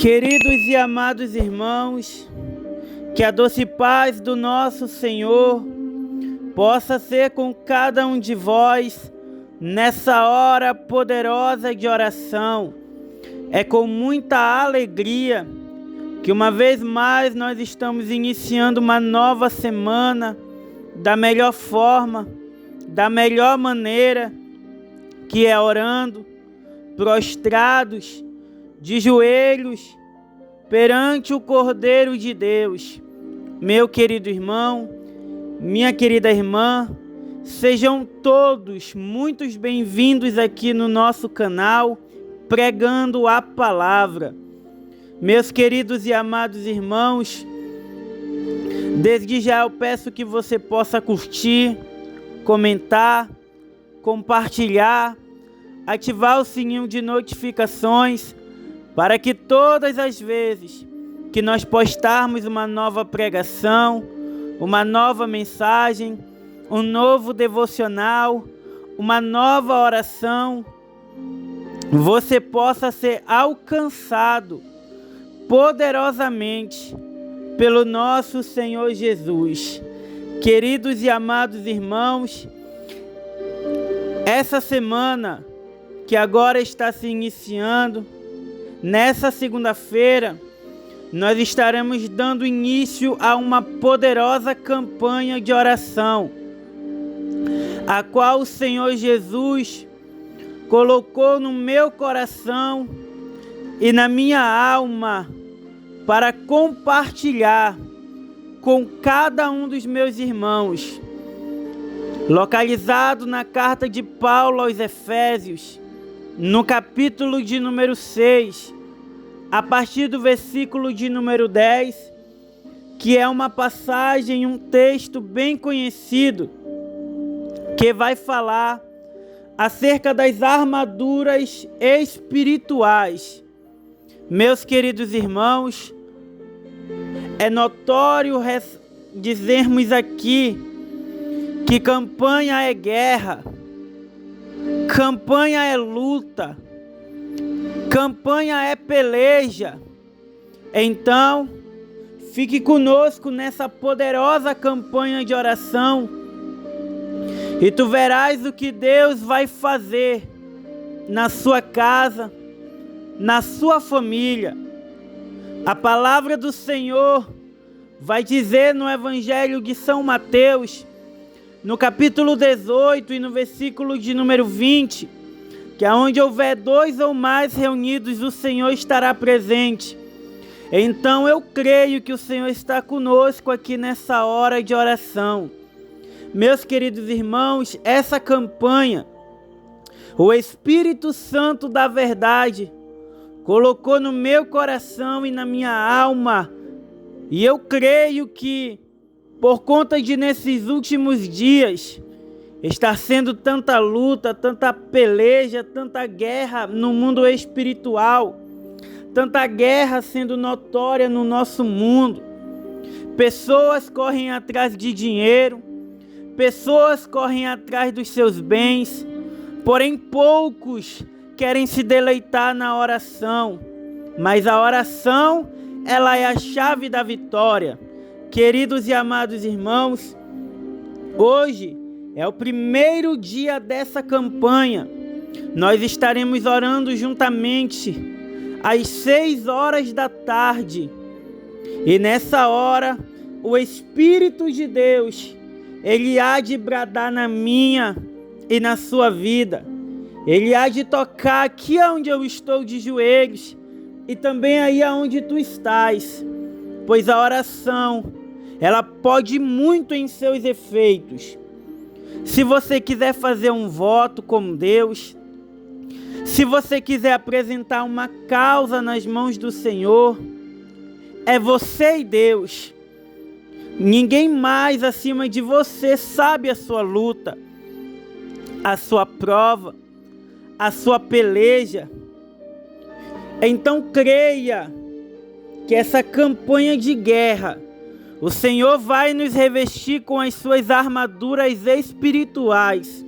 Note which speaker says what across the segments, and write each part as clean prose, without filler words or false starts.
Speaker 1: Queridos e amados irmãos, que a doce paz do nosso Senhor possa ser com cada um de vós nessa hora poderosa de oração. É com muita alegria que uma vez mais nós estamos iniciando uma nova semana da melhor forma, da melhor maneira, que é orando, prostrados, de joelhos, perante o Cordeiro de Deus. Meu querido irmão, minha querida irmã, sejam todos muito bem-vindos aqui no nosso canal, pregando a palavra. Meus queridos e amados irmãos, desde já eu peço que você possa curtir, comentar, compartilhar, ativar o sininho de notificações, para que todas as vezes que nós postarmos uma nova pregação, uma nova mensagem, um novo devocional, uma nova oração, você possa ser alcançado poderosamente pelo nosso Senhor Jesus. Queridos e amados irmãos, essa semana que agora está se iniciando, nessa segunda-feira, nós estaremos dando início a uma poderosa campanha de oração, a qual o Senhor Jesus colocou no meu coração e na minha alma para compartilhar com cada um dos meus irmãos. Localizado na carta de Paulo aos Efésios, no capítulo de número 6, a partir do versículo de número 10, que é uma passagem, um texto bem conhecido, que vai falar acerca das armaduras espirituais. Meus queridos irmãos, é notório dizermos aqui que campanha é guerra, campanha é luta, campanha é peleja. Então, fique conosco nessa poderosa campanha de oração e tu verás o que Deus vai fazer na sua casa, na sua família. A palavra do Senhor vai dizer no Evangelho de São Mateus, no capítulo 18 e no versículo de número 20, que aonde houver 2 ou mais reunidos, o Senhor estará presente. Então eu creio que o Senhor está conosco aqui nessa hora de oração. Meus queridos irmãos, essa campanha, o Espírito Santo da verdade colocou no meu coração e na minha alma, e eu creio que por conta de nesses últimos dias estar sendo tanta luta, tanta peleja, tanta guerra no mundo espiritual, tanta guerra sendo notória no nosso mundo. Pessoas correm atrás de dinheiro, pessoas correm atrás dos seus bens, porém poucos querem se deleitar na oração. Mas a oração, ela é a chave da vitória. Queridos e amados irmãos, hoje é o primeiro dia dessa campanha. Nós estaremos orando juntamente às 6 horas da tarde. E nessa hora, o Espírito de Deus, ele há de bradar na minha e na sua vida. Ele há de tocar aqui onde eu estou de joelhos e também aí aonde tu estás. Pois a oração, ela pode muito em seus efeitos. Se você quiser fazer um voto com Deus, se você quiser apresentar uma causa nas mãos do Senhor, é você e Deus. Ninguém mais acima de você sabe a sua luta, a sua prova, a sua peleja. Então creia que essa campanha de guerra, o Senhor vai nos revestir com as suas armaduras espirituais.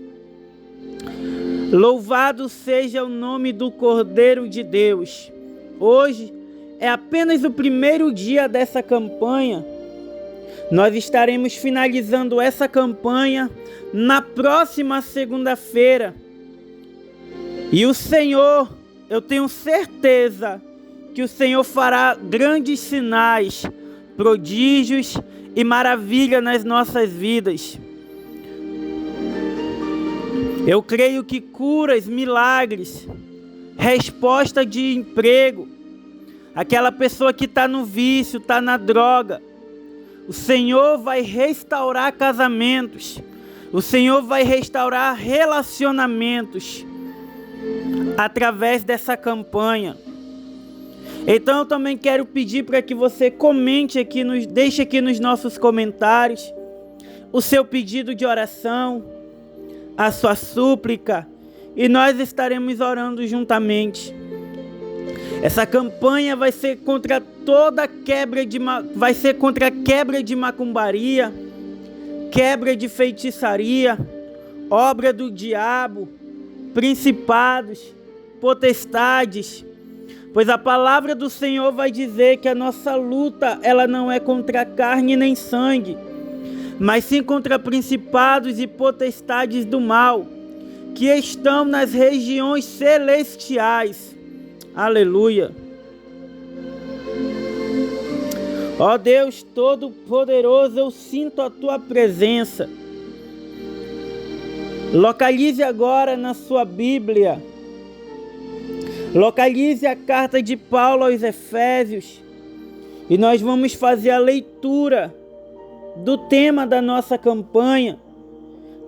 Speaker 1: Louvado seja o nome do Cordeiro de Deus. Hoje é apenas o primeiro dia dessa campanha. Nós estaremos finalizando essa campanha na próxima segunda-feira. E o Senhor, eu tenho certeza que o Senhor fará grandes sinais, prodígios e maravilha nas nossas vidas. Eu creio que curas, milagres, resposta de emprego, aquela pessoa que está no vício, está na droga, o Senhor vai restaurar casamentos, o Senhor vai restaurar relacionamentos através dessa campanha. Então eu também quero pedir para que você comente aqui, deixe aqui nos nossos comentários o seu pedido de oração, a sua súplica, e nós estaremos orando juntamente. Essa campanha vai ser contra toda quebra de macumbaria, quebra de feitiçaria, obra do diabo, principados, potestades. Pois a palavra do Senhor vai dizer que a nossa luta, ela não é contra carne nem sangue, mas sim contra principados e potestades do mal, que estão nas regiões celestiais. Aleluia. Ó Deus Todo-Poderoso, eu sinto a Tua presença. Localize agora na sua Bíblia, localize a carta de Paulo aos Efésios e nós vamos fazer a leitura do tema da nossa campanha,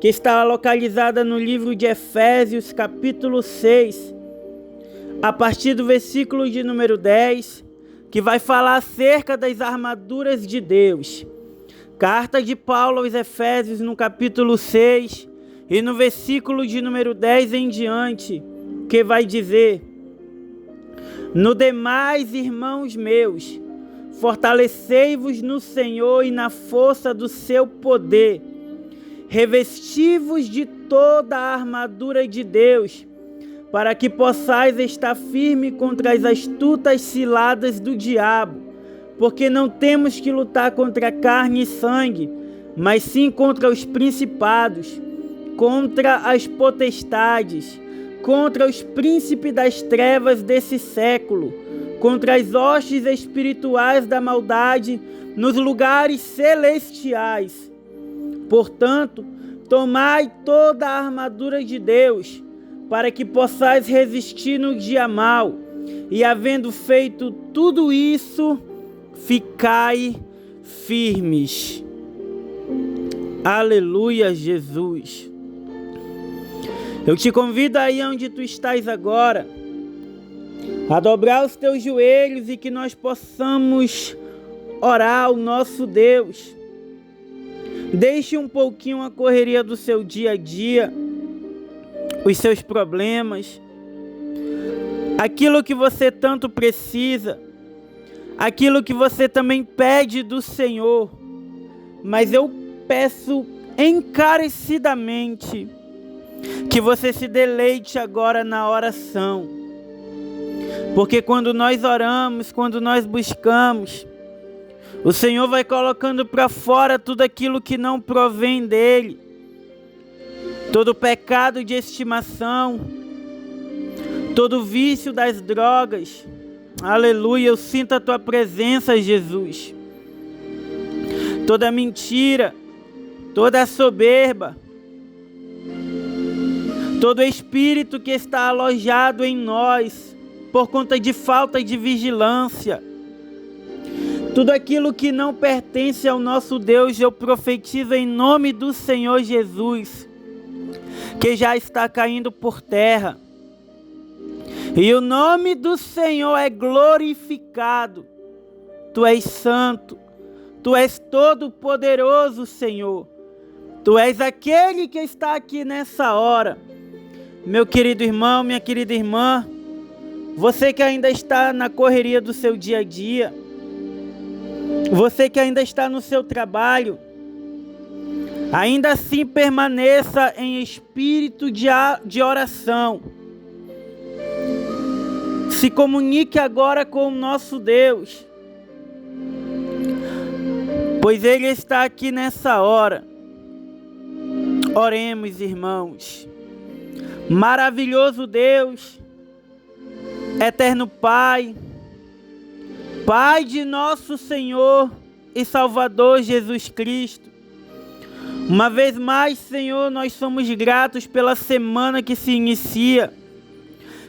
Speaker 1: que está localizada no livro de Efésios, capítulo 6, a partir do versículo de número 10, que vai falar acerca das armaduras de Deus. Carta de Paulo aos Efésios, no capítulo 6, e no versículo de número 10 em diante, que vai dizer: no demais, irmãos meus, fortalecei-vos no Senhor e na força do seu poder. Revesti-vos de toda a armadura de Deus, para que possais estar firme contra as astutas ciladas do diabo. Porque não temos que lutar contra carne e sangue, mas sim contra os principados, contra as potestades, contra os príncipes das trevas desse século, contra as hostes espirituais da maldade nos lugares celestiais. Portanto, tomai toda a armadura de Deus, para que possais resistir no dia mau, e havendo feito tudo isso, ficai firmes. Aleluia, Jesus. Eu te convido aí onde tu estás agora, a dobrar os teus joelhos e que nós possamos orar ao nosso Deus. Deixe um pouquinho a correria do seu dia a dia, os seus problemas, aquilo que você tanto precisa, aquilo que você também pede do Senhor. Mas eu peço encarecidamente que você se deleite agora na oração. Porque quando nós oramos, quando nós buscamos, o Senhor vai colocando para fora tudo aquilo que não provém dEle. Todo pecado de estimação, todo vício das drogas. Aleluia, eu sinto a Tua presença, Jesus. Toda mentira, toda soberba, todo espírito que está alojado em nós por conta de falta de vigilância, tudo aquilo que não pertence ao nosso Deus, eu profetizo em nome do Senhor Jesus, que já está caindo por terra. E o nome do Senhor é glorificado. Tu és santo, Tu és todo poderoso, Senhor. Tu és aquele que está aqui nessa hora. Meu querido irmão, minha querida irmã, você que ainda está na correria do seu dia a dia, você que ainda está no seu trabalho, ainda assim permaneça em espírito de oração. Se comunique agora com o nosso Deus, pois Ele está aqui nessa hora. Oremos, irmãos. Maravilhoso Deus, eterno Pai, Pai de nosso Senhor e Salvador Jesus Cristo. Uma vez mais, Senhor, nós somos gratos pela semana que se inicia.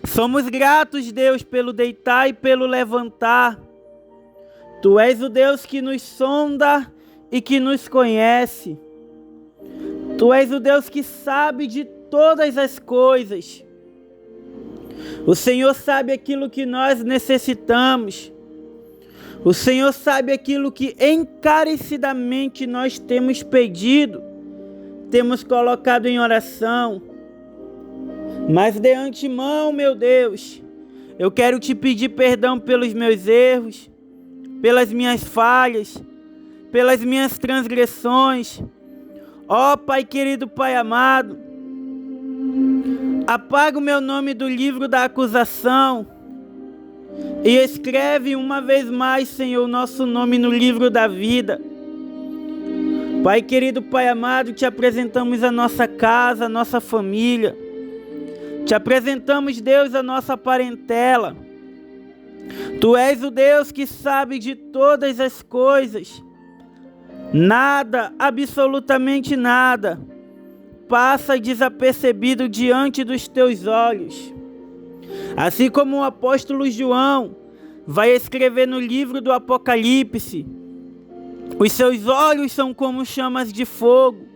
Speaker 1: Somos gratos, Deus, pelo deitar e pelo levantar. Tu és o Deus que nos sonda e que nos conhece. Tu és o Deus que sabe de todas as coisas. O Senhor sabe aquilo que nós necessitamos. O Senhor sabe aquilo que encarecidamente nós temos pedido, temos colocado em oração. Mas de antemão, meu Deus, eu quero te pedir perdão pelos meus erros, pelas minhas falhas, pelas minhas transgressões. Ó Pai querido, Pai amado, apaga o meu nome do livro da acusação e escreve uma vez mais, Senhor, o nosso nome no livro da vida. Pai querido, Pai amado, te apresentamos a nossa casa, a nossa família. Te apresentamos, Deus, a nossa parentela. Tu és o Deus que sabe de todas as coisas. Nada, absolutamente nada, passa desapercebido diante dos teus olhos. Assim como o apóstolo João vai escrever no livro do Apocalipse, os seus olhos são como chamas de fogo,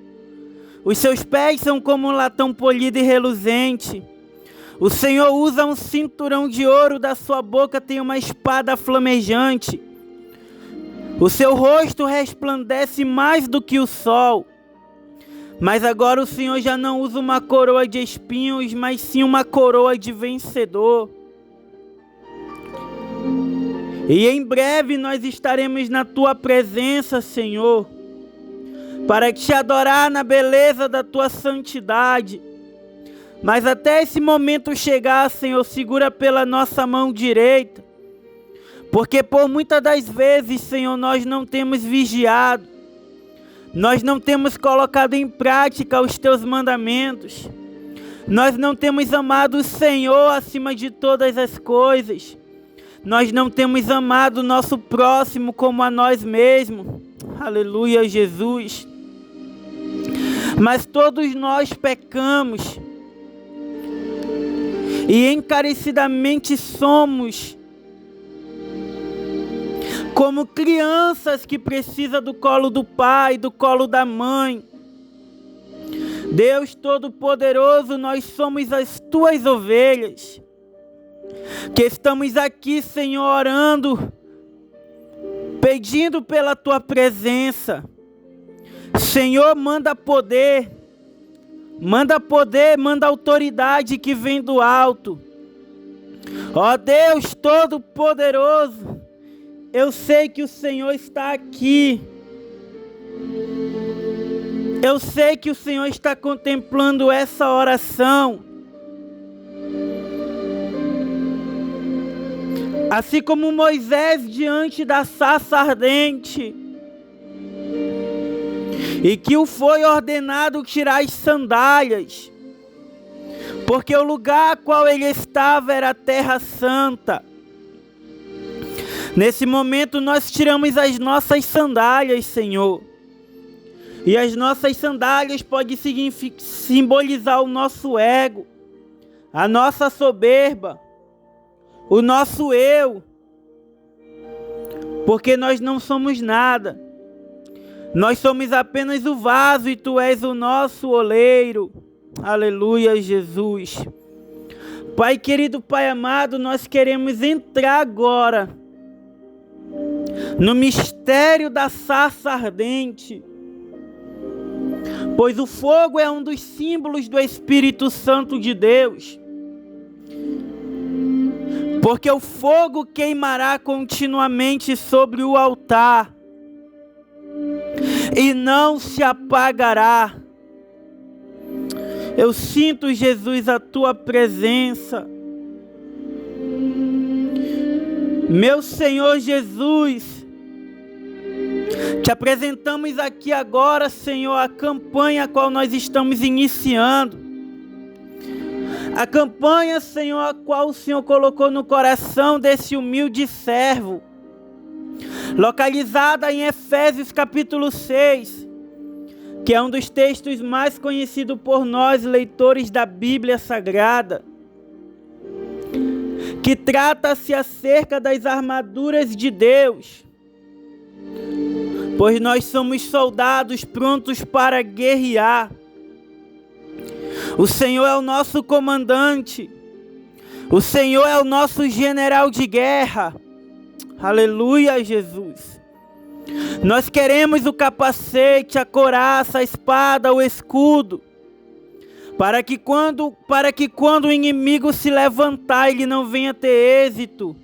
Speaker 1: os seus pés são como um latão polido e reluzente. O Senhor usa um cinturão de ouro, da sua boca tem uma espada flamejante. O seu rosto resplandece mais do que o sol. Mas agora o Senhor já não usa uma coroa de espinhos, mas sim uma coroa de vencedor. E em breve nós estaremos na tua presença, Senhor, para te adorar na beleza da tua santidade. Mas até esse momento chegar, Senhor, segura pela nossa mão direita, porque por muitas das vezes, Senhor, nós não temos vigiado, nós não temos colocado em prática os teus mandamentos, nós não temos amado o Senhor acima de todas as coisas, nós não temos amado o nosso próximo como a nós mesmos. Aleluia, Jesus. Mas todos nós pecamos e encarecidamente somos como crianças que precisam do colo do pai, do colo da mãe. Deus Todo-Poderoso, nós somos as tuas ovelhas, que estamos aqui, Senhor, orando, pedindo pela tua presença. Senhor, manda poder, manda autoridade que vem do alto. Ó Deus Todo-Poderoso, eu sei que o Senhor está aqui. Eu sei que o Senhor está contemplando essa oração. Assim como Moisés diante da sarça ardente, e que o foi ordenado tirar as sandálias, porque o lugar a qual ele estava era a terra santa. Nesse momento nós tiramos as nossas sandálias, Senhor. E as nossas sandálias podem simbolizar o nosso ego, a nossa soberba, o nosso eu. Porque nós não somos nada. Nós somos apenas o vaso e tu és o nosso oleiro. Aleluia, Jesus. Pai querido, Pai amado, nós queremos entrar agora no mistério da sarça ardente, pois o fogo é um dos símbolos do Espírito Santo de Deus. Porque o fogo queimará continuamente sobre o altar e não se apagará. Eu sinto, Jesus, a tua presença. Meu Senhor Jesus, te apresentamos aqui agora, Senhor, a campanha a qual nós estamos iniciando. A campanha, Senhor, a qual o Senhor colocou no coração desse humilde servo, localizada em Efésios capítulo 6, que é um dos textos mais conhecidos por nós, leitores da Bíblia Sagrada, que trata-se acerca das armaduras de Deus, pois nós somos soldados prontos para guerrear. O Senhor é o nosso comandante, o Senhor é o nosso general de guerra. Aleluia, Jesus. Nós queremos o capacete, a couraça, a espada, o escudo, para que quando o inimigo se levantar, ele não venha ter êxito,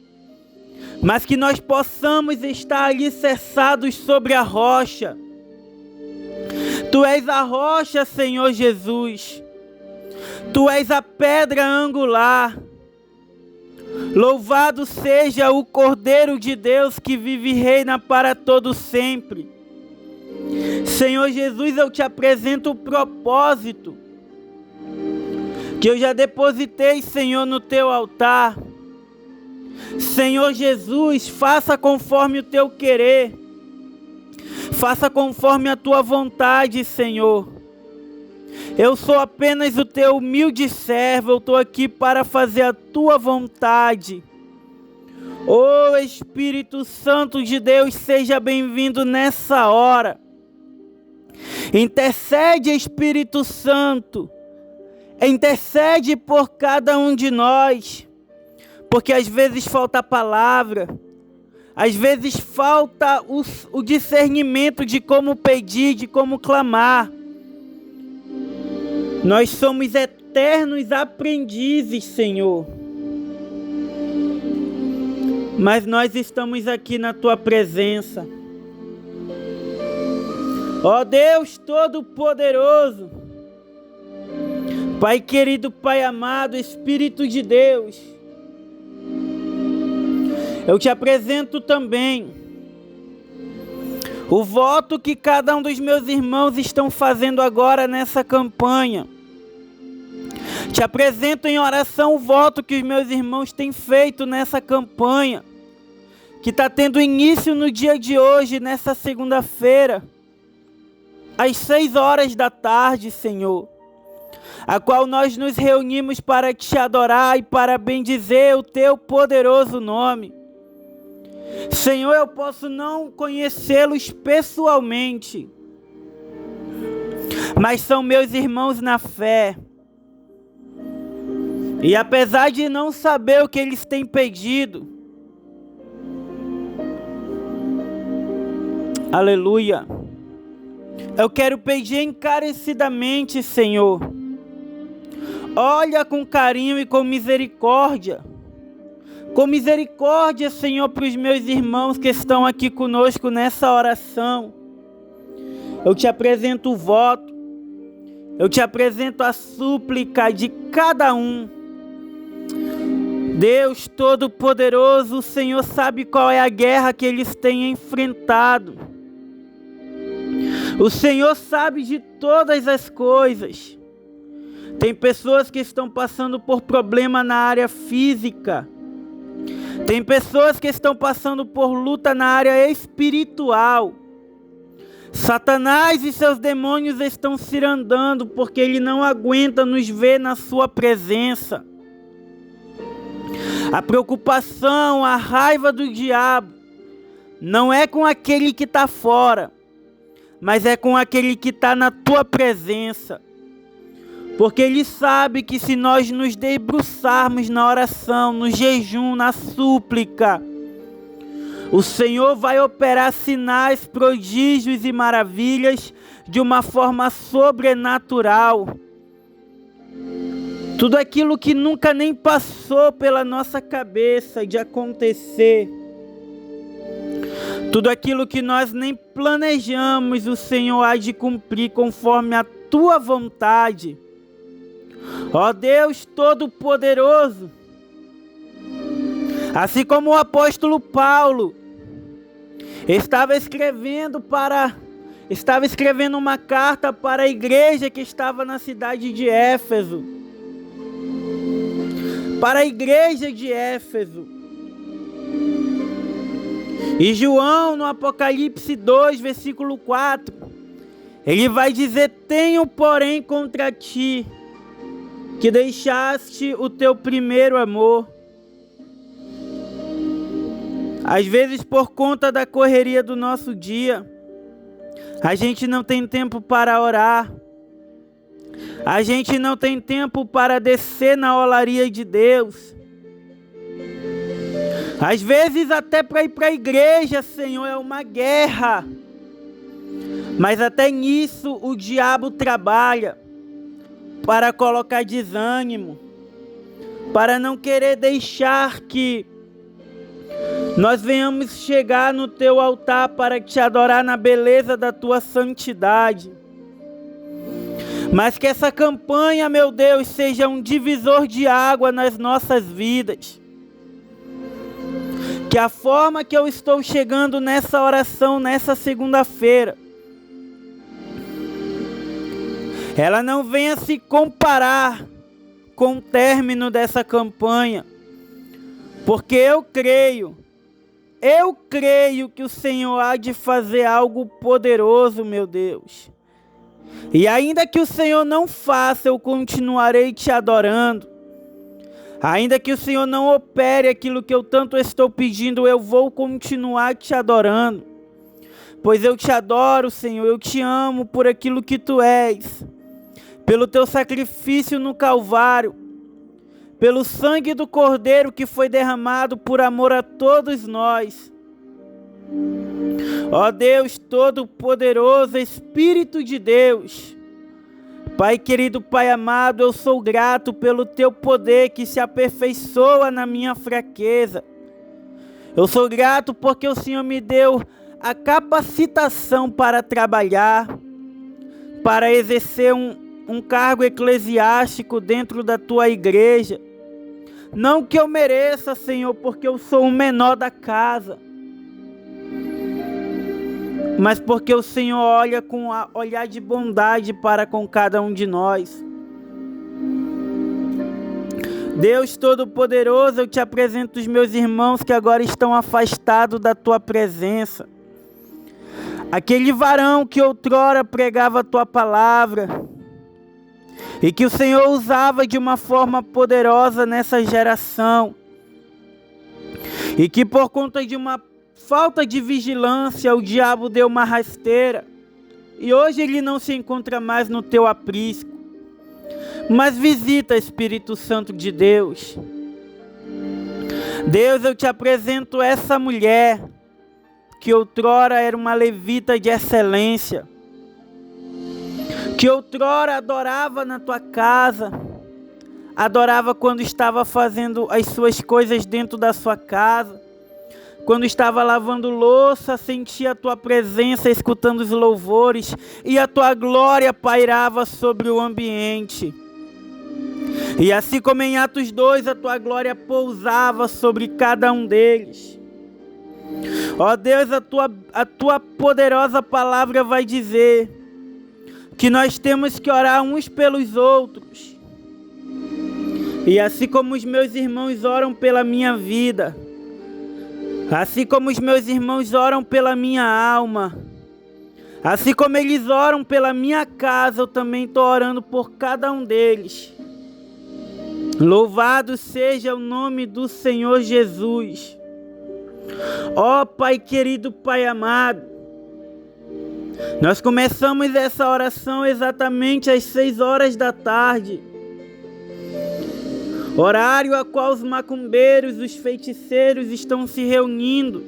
Speaker 1: mas que nós possamos estar alicerçados sobre a rocha. Tu és a rocha, Senhor Jesus. Tu és a pedra angular. Louvado seja o Cordeiro de Deus que vive e reina para todo sempre. Senhor Jesus, eu te apresento o propósito que eu já depositei, Senhor, no teu altar. Senhor Jesus, faça conforme o teu querer. Faça conforme a tua vontade, Senhor. Eu sou apenas o teu humilde servo, eu estou aqui para fazer a tua vontade. Ô Espírito Santo de Deus, seja bem-vindo nessa hora. Intercede, Espírito Santo. Intercede por cada um de nós. Porque às vezes falta a palavra. Às vezes falta o discernimento de como pedir, de como clamar. Nós somos eternos aprendizes, Senhor. Mas nós estamos aqui na tua presença. Ó Deus Todo-Poderoso, Pai querido, Pai amado, Espírito de Deus, eu te apresento também o voto que cada um dos meus irmãos estão fazendo agora nessa campanha. Te apresento em oração o voto que os meus irmãos têm feito nessa campanha, que está tendo início no dia de hoje, nessa segunda-feira, às 6 horas da tarde, Senhor, a qual nós nos reunimos para te adorar e para bendizer o teu poderoso nome. Senhor, eu posso não conhecê-los pessoalmente, mas são meus irmãos na fé. E apesar de não saber o que eles têm pedido, aleluia, eu quero pedir encarecidamente, Senhor, olha com carinho e com misericórdia, Senhor, para os meus irmãos que estão aqui conosco nessa oração. Eu te apresento o voto, eu te apresento a súplica de cada um. Deus Todo-Poderoso, o Senhor sabe qual é a guerra que eles têm enfrentado. O Senhor sabe de todas as coisas. Tem pessoas que estão passando por problema na área física. Tem pessoas que estão passando por luta na área espiritual. Satanás e seus demônios estão se andando porque ele não aguenta nos ver na sua presença. A preocupação, a raiva do diabo não é com aquele que está fora, mas é com aquele que está na tua presença. Porque ele sabe que se nós nos debruçarmos na oração, no jejum, na súplica, o Senhor vai operar sinais, prodígios e maravilhas de uma forma sobrenatural. Tudo aquilo que nunca nem passou pela nossa cabeça de acontecer. Tudo aquilo que nós nem planejamos, o Senhor há de cumprir conforme a tua vontade. Ó Deus Todo-Poderoso, Assim como o apóstolo Paulo estava escrevendo uma carta para a igreja que estava na cidade de Éfeso. Para a igreja de Éfeso. E João, no Apocalipse 2, versículo 4, ele vai dizer: tenho, porém, contra ti, que deixaste o teu primeiro amor. Às vezes, por conta da correria do nosso dia, a gente não tem tempo para orar. A gente não tem tempo para descer na olaria de Deus. Às vezes até para ir para a igreja, Senhor, é uma guerra. Mas até nisso o diabo trabalha para colocar desânimo, para não querer deixar que nós venhamos chegar no teu altar para te adorar na beleza da tua santidade. Mas que essa campanha, meu Deus, seja um divisor de água nas nossas vidas. Que a forma que eu estou chegando nessa oração, nessa segunda-feira, ela não venha se comparar com o término dessa campanha. Porque eu creio que o Senhor há de fazer algo poderoso, meu Deus. E ainda que o Senhor não faça, eu continuarei te adorando. Ainda que o Senhor não opere aquilo que eu tanto estou pedindo, eu vou continuar te adorando. Pois eu te adoro, Senhor, eu te amo por aquilo que tu és. Pelo teu sacrifício no Calvário. Pelo sangue do Cordeiro que foi derramado por amor a todos nós. Ó Deus Todo-Poderoso, Espírito de Deus, Pai querido, Pai amado, eu sou grato pelo teu poder que se aperfeiçoa na minha fraqueza. Eu sou grato porque o Senhor me deu a capacitação para trabalhar, para exercer um cargo eclesiástico dentro da tua igreja. Não que eu mereça, Senhor, porque eu sou o menor da casa, mas porque o Senhor olha com olhar de bondade para com cada um de nós. Deus Todo-Poderoso, eu te apresento os meus irmãos que agora estão afastados da tua presença. Aquele varão que outrora pregava a tua palavra e que o Senhor usava de uma forma poderosa nessa geração, e que por conta de uma falta de vigilância o diabo deu uma rasteira, e hoje ele não se encontra mais no teu aprisco. Mas visita, Espírito Santo de Deus. Deus, eu te apresento essa mulher que outrora era uma levita de excelência, que outrora adorava na tua casa, adorava quando estava fazendo as suas coisas dentro da sua casa, quando estava lavando louça, sentia a tua presença, escutando os louvores, e a tua glória pairava sobre o ambiente. E assim como em Atos 2, a tua glória pousava sobre cada um deles. Ó Deus, a tua poderosa palavra vai dizer que nós temos que orar uns pelos outros. E assim como os meus irmãos oram pela minha vida, assim como os meus irmãos oram pela minha alma, assim como eles oram pela minha casa, eu também estou orando por cada um deles. Louvado seja o nome do Senhor Jesus. Ó Pai querido, Pai amado, nós começamos essa oração exatamente às 6 horas da tarde. Horário a qual os macumbeiros, os feiticeiros estão se reunindo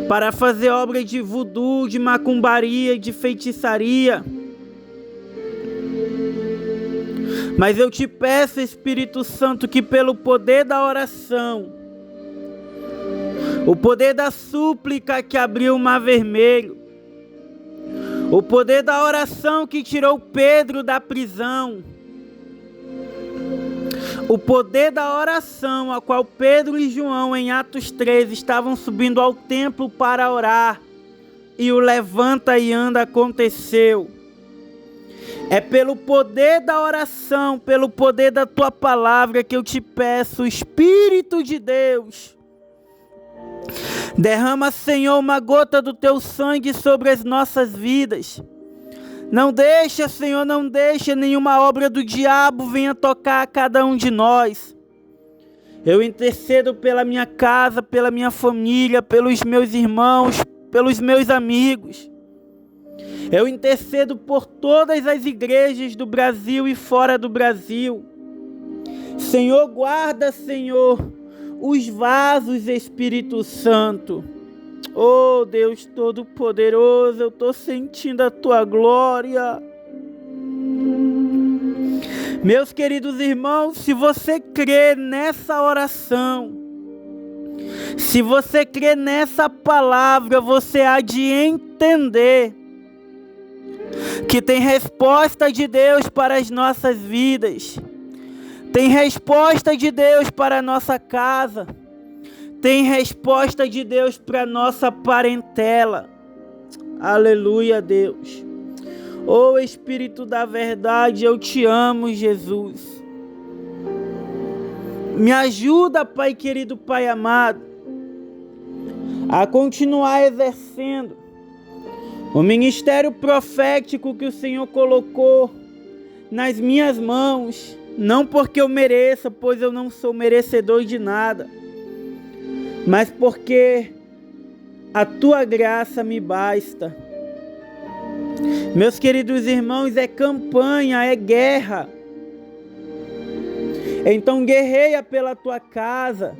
Speaker 1: para fazer obra de voodoo, de macumbaria, de feitiçaria. Mas eu te peço, Espírito Santo, que pelo poder da oração, o poder da súplica que abriu o mar vermelho, o poder da oração que tirou Pedro da prisão, O poder da oração, a qual Pedro e João, em Atos 3, estavam subindo ao templo para orar, e o levanta e anda aconteceu. É pelo poder da oração, pelo poder da tua palavra que eu te peço, Espírito de Deus, derrama, Senhor, uma gota do teu sangue sobre as nossas vidas. Não deixa, Senhor, não deixa nenhuma obra do diabo venha tocar a cada um de nós. Eu intercedo pela minha casa, pela minha família, pelos meus irmãos, pelos meus amigos. Eu intercedo por todas as igrejas do Brasil e fora do Brasil. Senhor, guarda, Senhor, os vasos, Espírito Santo. Oh, Deus Todo-Poderoso, eu estou sentindo a tua glória. Meus queridos irmãos, se você crê nessa oração, se você crê nessa palavra, você há de entender que tem resposta de Deus para as nossas vidas. Tem resposta de Deus para a nossa casa. Tem resposta de Deus para a nossa parentela. Aleluia, Deus. Oh, Espírito da verdade, eu te amo, Jesus. Me ajuda, Pai querido, Pai amado, a continuar exercendo o ministério profético que o Senhor colocou nas minhas mãos. Não porque eu mereça, pois eu não sou merecedor de nada, mas porque a tua graça me basta. Meus queridos irmãos, é campanha, é guerra. Então guerreia pela tua casa,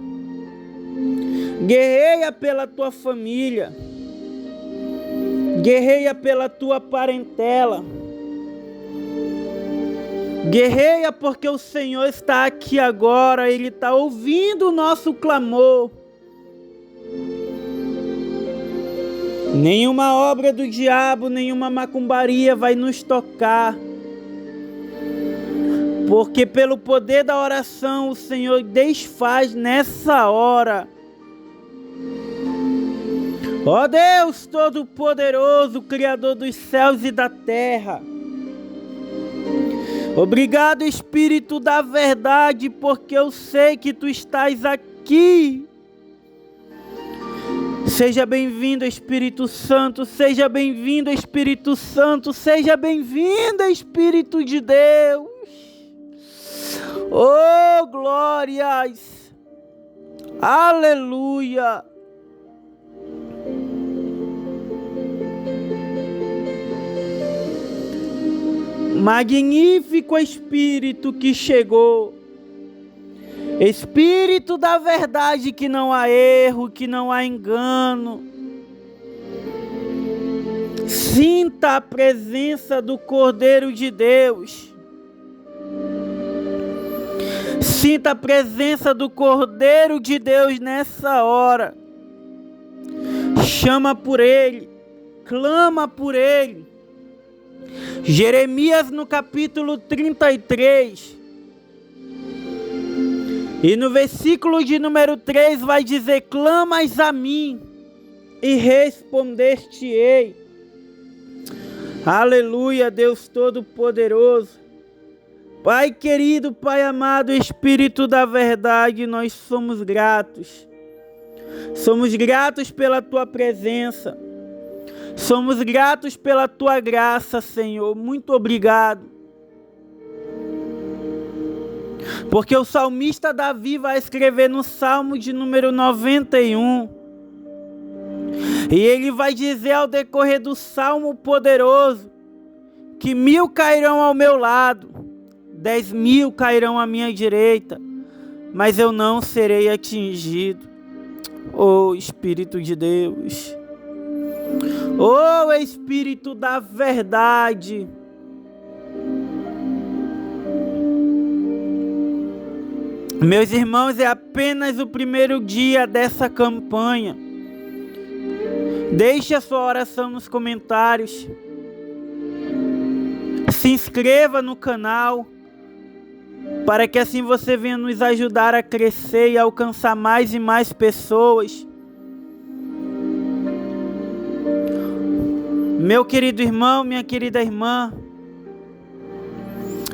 Speaker 1: guerreia pela tua família, guerreia pela tua parentela. Guerreia porque o Senhor está aqui agora, Ele está ouvindo o nosso clamor. Nenhuma obra do diabo, nenhuma macumbaria vai nos tocar. Porque pelo poder da oração o Senhor desfaz nessa hora. Ó Deus Todo-Poderoso, Criador dos céus e da terra. Obrigado, Espírito da verdade, porque eu sei que tu estás aqui. Seja bem-vindo, Espírito Santo, seja bem-vindo, Espírito Santo, seja bem-vindo, Espírito de Deus. Oh, glórias! Aleluia! Magnífico Espírito que chegou, Espírito da verdade, que não há erro, que não há engano. Sinta a presença do Cordeiro de Deus. Sinta a presença do Cordeiro de Deus nessa hora. Chama por Ele, clama por Ele. Jeremias no capítulo 33 e no versículo de número 3 vai dizer: clamas a mim e responder-te-ei. Aleluia, Deus Todo-Poderoso. Pai querido, Pai amado, Espírito da verdade, nós somos gratos. Somos gratos pela Tua presença. Somos gratos pela Tua graça, Senhor. Muito obrigado. Porque o salmista Davi vai escrever no Salmo de número 91. E ele vai dizer ao decorrer do Salmo poderoso que 1000 cairão ao meu lado, 10.000 cairão à minha direita, mas eu não serei atingido. Oh, Espírito de Deus. Oh, Espírito da verdade. Meus irmãos, é apenas o primeiro dia dessa campanha. Deixe a sua oração nos comentários. Se inscreva no canal. para que assim você venha nos ajudar a crescer e alcançar mais e mais pessoas. Meu querido irmão, minha querida irmã,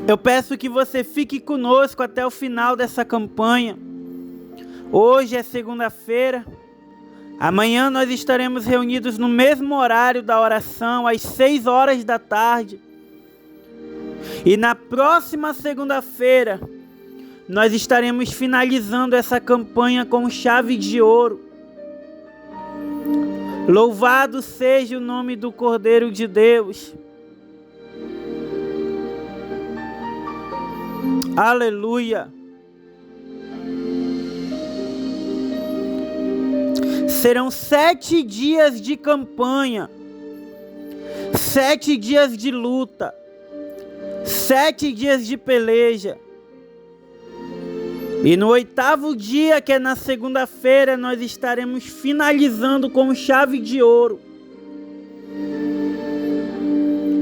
Speaker 1: eu peço que você fique conosco até o final dessa campanha. Hoje é segunda-feira. Amanhã nós estaremos reunidos no mesmo horário da oração, às 6 horas da tarde. E na próxima segunda-feira, nós estaremos finalizando essa campanha com chave de ouro. Louvado seja o nome do Cordeiro de Deus. Aleluia. Serão 7 dias de campanha, 7 dias de luta, 7 dias de peleja. E no 8º dia, que é na segunda-feira, nós estaremos finalizando com chave de ouro.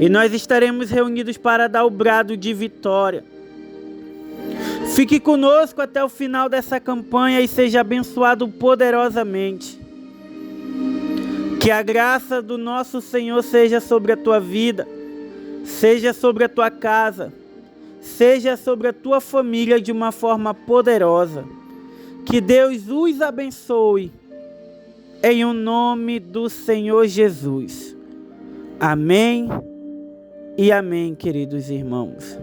Speaker 1: E nós estaremos reunidos para dar o brado de vitória. Fique conosco até o final dessa campanha e seja abençoado poderosamente. Que a graça do nosso Senhor seja sobre a tua vida, seja sobre a tua casa, seja sobre a tua família de uma forma poderosa. Que Deus os abençoe, em o nome do Senhor Jesus. Amém e amém, queridos irmãos.